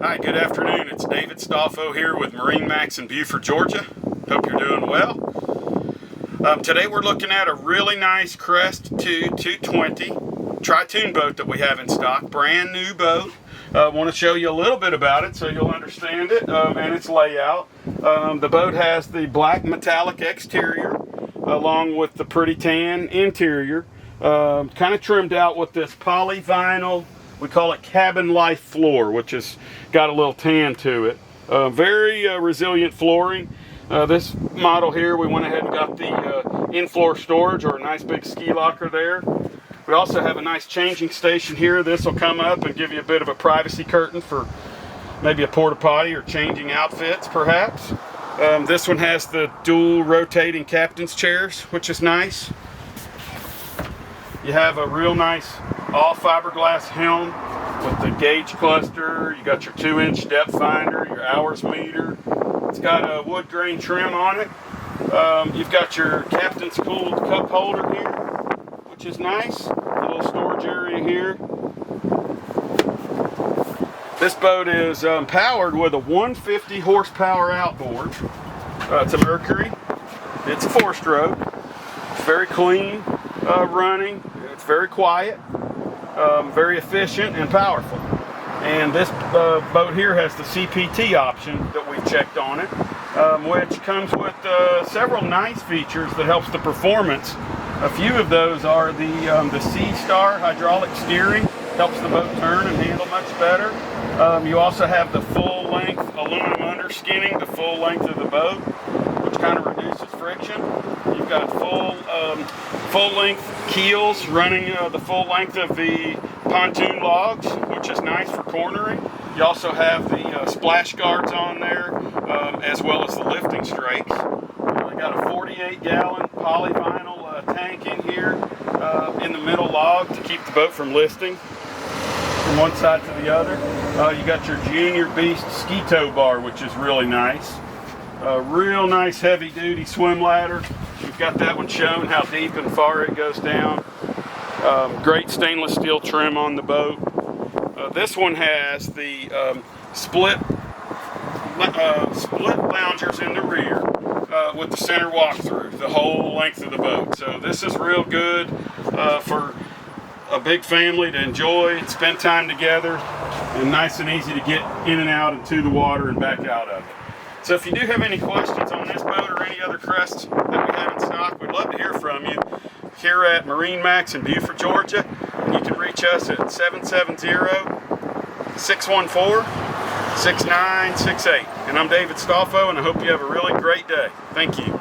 Hi, good afternoon. It's David Stoffo here with MarineMax in Beaufort, Georgia. Hope you're doing well. Today we're looking at a really nice Crest II 220 tri-tune boat that we have in stock. Brand new boat. I want to show you a little bit about it so you'll understand it and its layout. The boat has the black metallic exterior along with the pretty tan interior. Kind of trimmed out with this polyvinyl, we call it cabin life floor, which has got a little tan to it. Very resilient flooring. This model here, we went ahead and got the in-floor storage, or a nice big ski locker there. We also have a nice changing station here. This will come up and give you a bit of a privacy curtain for maybe a porta potty or changing outfits perhaps. This one has the dual rotating captain's chairs, which is nice. You have a real nice all fiberglass helm with the gauge cluster. You got your 2-inch depth finder, your hours meter. It's got a wood grain trim on it. You've got your captain's cooled cup holder here, which is nice. A little storage area here. This boat is powered with a 150 horsepower outboard. It's a Mercury. It's a 4-stroke. It's very clean running. It's very quiet, very efficient and powerful. And this boat here has the CPT option that we've checked on it, which comes with several nice features that helps the performance. A few of those are the C-Star hydraulic steering, helps the boat turn and handle much better. You also have the full-length aluminum underskinning, the full length of the boat, which kind of reduces friction. You've got full-length keels running the full length of the pontoon logs, which is nice for cornering. You also have the splash guards on there, as well as the lifting strakes. You got a 48-gallon polyvinyl tank in here in the middle log to keep the boat from listing from one side to the other. You got your Junior Beast ski tow bar, which is really nice. A real nice heavy-duty swim ladder. We've got that one shown how deep and far it goes down. Great stainless steel trim on the boat. This one has the split loungers in the rear with the center walk-through, the whole length of the boat. So this is real good for a big family to enjoy and spend time together, and nice and easy to get in and out into the water and back out of it. So if you do have any questions on this boat or any other Crests that we have in stock, we'd love to hear from you here at MarineMax in Beaufort, Georgia. And you can reach us at 770-614-6968. And I'm David Stoffo, and I hope you have a really great day. Thank you.